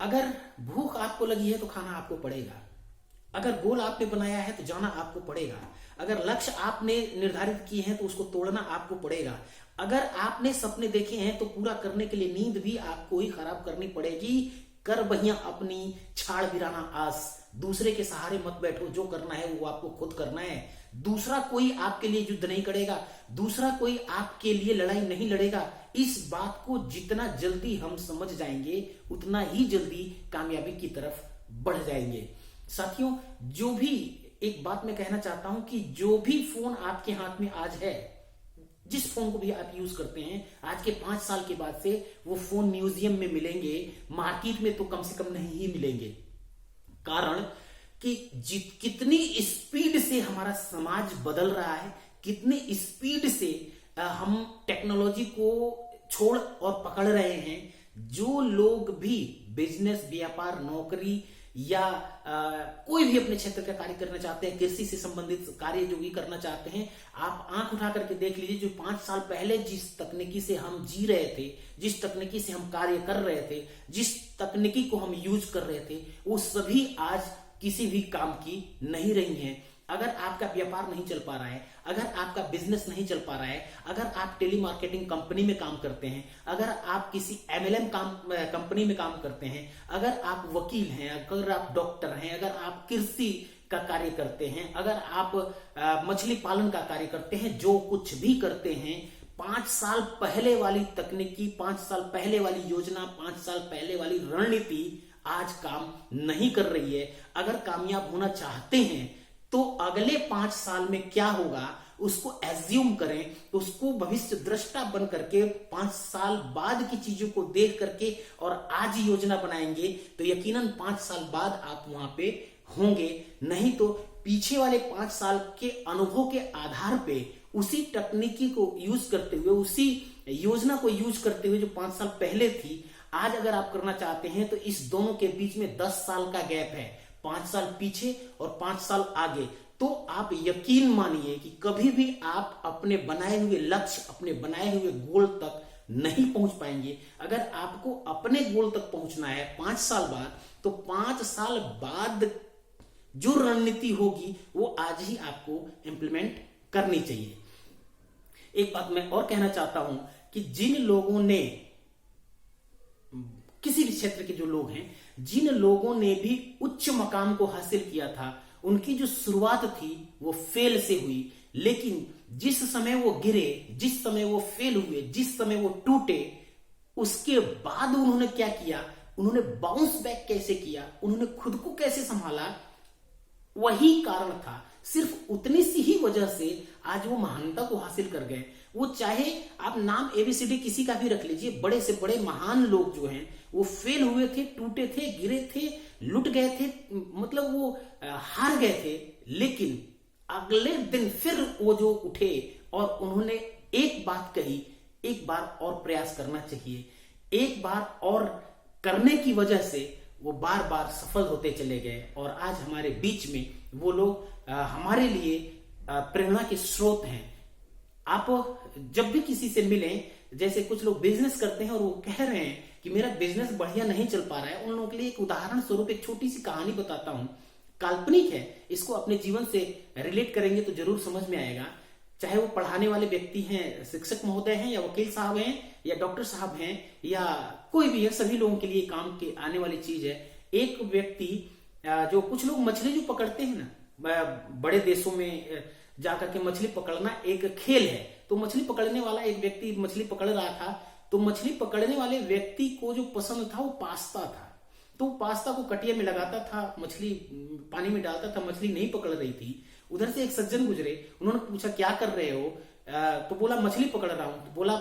अगर भूख आपको लगी है तो खाना आपको पड़ेगा, अगर गोल आपने बनाया है तो जाना आपको पड़ेगा, अगर लक्ष्य आपने निर्धारित किए हैं तो उसको तोड़ना आपको पड़ेगा, अगर आपने सपने देखे हैं तो पूरा करने के लिए नींद भी आपको ही खराब करनी पड़ेगी। कर बहिया अपनी, छाड़ बिराना आस, दूसरे के सहारे मत बैठो, जो करना है वो आपको खुद करना है। दूसरा कोई आपके लिए युद्ध नहीं करेगा, दूसरा कोई आपके लिए लड़ाई नहीं लड़ेगा। इस बात को जितना जल्दी हम समझ जाएंगे उतना ही जल्दी कामयाबी की तरफ बढ़ जाएंगे। साथियों, जो भी एक बात मैं कहना चाहता हूं कि जो भी फोन आपके हाथ में आज है, जिस फोन को भी आप यूज करते हैं, आज के 5 साल के बाद से वो फोन म्यूजियम में मिलेंगे, मार्केट में तो कम से कम नहीं ही मिलेंगे। कारण कि कितनी स्पीड से हमारा समाज बदल रहा है, कितनी स्पीड से हम टेक्नोलॉजी को छोड़ और पकड़ रहे हैं। जो लोग भी बिजनेस, व्यापार, नौकरी या कोई भी अपने क्षेत्र का कार्य करना चाहते हैं, कृषि से संबंधित कार्य जो भी करना चाहते हैं, आप आंख उठा करके देख लीजिए। जो 5 साल पहले जिस तकनीकी से हम जी रहे थे, जिस तकनीकी से हम कार्य कर रहे थे, जिस तकनीकी को हम यूज कर रहे थे, वो सभी आज किसी भी काम की नहीं रही हैं। अगर आपका व्यापार नहीं चल पा रहा है, अगर आपका बिजनेस नहीं चल पा रहा है, अगर आप टेली मार्केटिंग कंपनी में काम करते हैं, अगर आप किसी एमएलएम कंपनी में काम करते हैं, अगर आप वकील हैं, अगर आप डॉक्टर हैं, अगर आप कृषि का कार्य करते हैं, अगर आप मछली पालन का कार्य करते हैं, जो कुछ भी करते हैं, 5 साल पहले वाली तकनीकी, 5 साल पहले वाली योजना, 5 साल पहले वाली रणनीति आज काम नहीं कर रही है। अगर कामयाब होना चाहते हैं तो अगले 5 साल में क्या होगा उसको एज्यूम करें, उसको भविष्य दृष्टा बन करके 5 साल बाद की चीजों को देख करके और आज योजना बनाएंगे तो यकीनन 5 साल बाद आप वहां पे होंगे। नहीं तो पीछे वाले 5 साल के अनुभव के आधार पे उसी तकनीकी को यूज करते हुए, उसी योजना को यूज करते हुए जो 5 साल पहले थी, आज अगर आप करना चाहते हैं तो इस दोनों के बीच में 10 साल का गैप है, 5 साल पीछे और 5 साल आगे। तो आप यकीन मानिए कि कभी भी आप अपने बनाए हुए लक्ष्य, अपने बनाए हुए गोल तक नहीं पहुंच पाएंगे। अगर आपको अपने गोल तक पहुंचना है 5 साल बाद, तो 5 साल बाद जो रणनीति होगी वो आज ही आपको इंप्लीमेंट करनी चाहिए। एक बात मैं और कहना चाहता हूं कि जिन लोगों ने, किसी भी क्षेत्र के जो लोग हैं, जिन लोगों ने भी उच्च मकाम को हासिल किया था, उनकी जो शुरुआत थी वो फेल से हुई। लेकिन जिस समय वो गिरे, जिस समय वो फेल हुए, जिस समय वो टूटे, उसके बाद उन्होंने क्या किया, उन्होंने बाउंस बैक कैसे किया, उन्होंने खुद को कैसे संभाला, वही कारण था। सिर्फ उतनी सी ही वजह से आज वो महानता को हासिल कर गए। वो चाहे आप नाम एबीसीडी किसी का भी रख लीजिए, बड़े से बड़े महान लोग जो हैं वो फेल हुए थे, टूटे थे, गिरे थे, लुट गए थे, मतलब वो हार गए थे, लेकिन अगले दिन फिर वो जो उठे और उन्होंने एक बात कही, एक बार और प्रयास करना चाहिए। एक बार और करने की वजह से वो बार बार सफल होते चले गए और आज हमारे बीच में वो लोग हमारे लिए प्रेरणा के स्रोत हैं। आप जब भी किसी से मिलें, जैसे कुछ लोग बिजनेस करते हैं और वो कह रहे हैं कि मेरा बिजनेस बढ़िया नहीं चल पा रहा है, उन लोगों के लिए एक उदाहरण स्वरूप एक छोटी सी कहानी बताता हूं। काल्पनिक है, इसको अपने जीवन से रिलेट करेंगे तो जरूर समझ में आएगा। चाहे वो पढ़ाने वाले व्यक्ति हैं, शिक्षक महोदय हैं, या वकील साहब हैं, या डॉक्टर साहब हैं, या कोई भी है, सभी लोगों के लिए काम के आने वाली चीज है। एक व्यक्ति, जो कुछ लोग मछली जो पकड़ते हैं ना, बड़े देशों में जाकर के मछली पकड़ना एक खेल है, तो मछली पकड़ने वाला एक व्यक्ति मछली पकड़ रहा था, तो मछली पकड़ने वाले व्यक्ति को जो पसंद था वो पास्ता था, तो पास्ता को कटिया में लगाता था, मछली पानी में डालता था, मछली नहीं पकड़ रही थी। उधर से एक सज्जन गुजरे, उन्होंने पूछा क्या कर रहे हो, तो बोला मछली पकड़ रहा हूं। तो बोला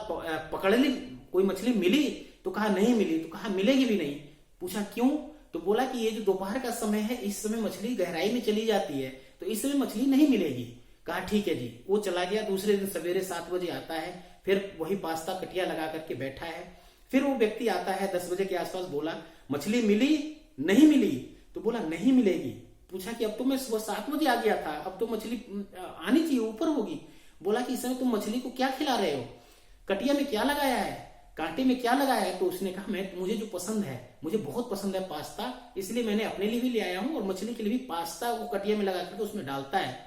पकड़ ली, कोई मछली मिली? तो कहा नहीं मिली। तो कहा मिलेगी भी नहीं। पूछा क्यों? तो बोला कि ये जो दोपहर का समय है, इस समय मछली गहराई में चली जाती है, तो इस समय मछली नहीं मिलेगी। कहा ठीक है जी। वो चला गया। दूसरे दिन सवेरे 7 बजे आता है, फिर वही पास्ता कटिया लगा करके बैठा है। फिर वो व्यक्ति आता है 10 बजे के आसपास, बोला मछली मिली? नहीं मिली। तो बोला नहीं मिलेगी। पूछा कि अब तो मैं सुबह 7 बजे आ गया था, अब तो मछली आनी चाहिए, ऊपर होगी। बोला कि इस समय तुम मछली को क्या खिला रहे हो, कटिया में क्या लगाया है? कांटे में क्या लगाया है? तो उसने कहा मुझे जो पसंद है, मुझे बहुत पसंद है पास्ता, इसलिए मैंने अपने लिए भी ले आया हूं और मछली के लिए भी पास्ता वो कटिया में लगा करके उसमें डालता है।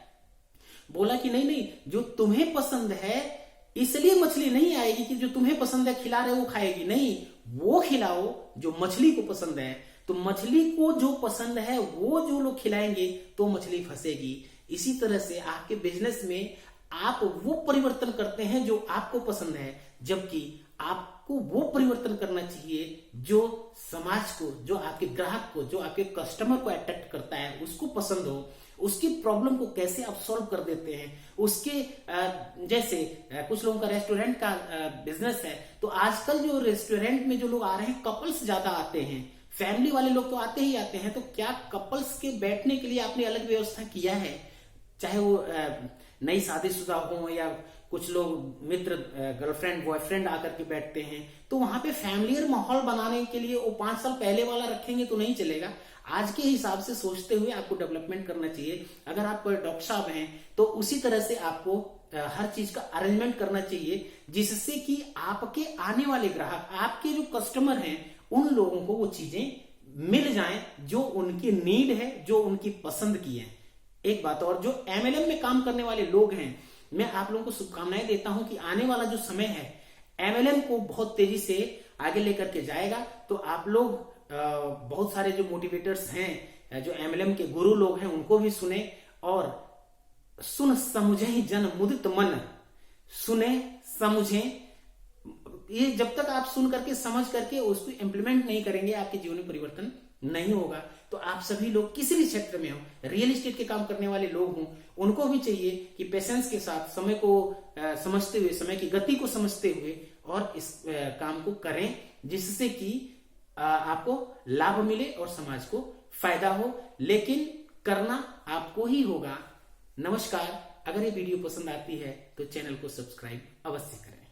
बोला कि नहीं नहीं, जो तुम्हें पसंद है इसलिए मछली नहीं आएगी कि जो तुम्हें पसंद है खिला रहे वो खाएगी, नहीं, वो खिलाओ जो मछली को पसंद है। तो मछली को जो पसंद है वो जो लोग खिलाएंगे तो मछली फंसेगी। इसी तरह से आपके बिजनेस में आप वो परिवर्तन करते हैं जो आपको पसंद है, जबकि आपको वो परिवर्तन करना चाहिए जो समाज को, जो आपके ग्राहक को, जो आपके कस्टमर को अट्रैक्ट करता है, उसको पसंद हो। उसकी प्रॉब्लम को कैसे आप सॉल्व कर देते हैं, उसके जैसे कुछ लोगों का रेस्टोरेंट का बिजनेस है, तो आजकल जो रेस्टोरेंट में जो लोग आ रहे हैं कपल्स ज्यादा आते हैं, फैमिली वाले लोग तो आते ही आते हैं। तो क्या कपल्स के बैठने के लिए आपने अलग व्यवस्था किया है? चाहे वो नई शादीशुदा हो या कुछ लोग मित्र गर्लफ्रेंड बॉयफ्रेंड आकर के बैठते हैं, तो वहां पे फैमिलियर माहौल बनाने के लिए वो 5 साल पहले वाला रखेंगे तो नहीं चलेगा। आज के हिसाब से सोचते हुए आपको डेवलपमेंट करना चाहिए। अगर आप डॉक्टर साहब हैं तो उसी तरह से आपको हर चीज का अरेंजमेंट करना चाहिए, जिससे कि आपके आने वाले ग्राहक, आपके जो कस्टमर हैं, उन लोगों को वो चीजें मिल जाएं जो उनकी नीड है, जो उनकी पसंद की है। एक बात और, जो एमएलएम में काम करने वाले लोग हैं, मैं आप लोगों को शुभकामनाएं देता हूं कि आने वाला जो समय है एमएलएम को बहुत तेजी से आगे लेकर के जाएगा। तो आप लोग बहुत सारे जो मोटिवेटर्स हैं, जो एमएलएम के गुरु लोग हैं, उनको भी सुने और सुन समझे ही जन मुदित मन, सुने समझे। ये जब तक आप सुन करके समझ करके उसको इंप्लीमेंट नहीं करेंगे, आपके जीवन में परिवर्तन नहीं होगा। तो आप सभी लोग किसी भी क्षेत्र में हो, रियल एस्टेट के काम करने वाले लोग हों, उनको भी चाहिए कि पेशेंस के साथ समय को समझते हुए, समय की गति को समझते हुए और इस काम को करें, जिससे कि आपको लाभ मिले और समाज को फायदा हो। लेकिन करना आपको ही होगा। नमस्कार। अगर ये वीडियो पसंद आती है तो चैनल को सब्सक्राइब अवश्य करें।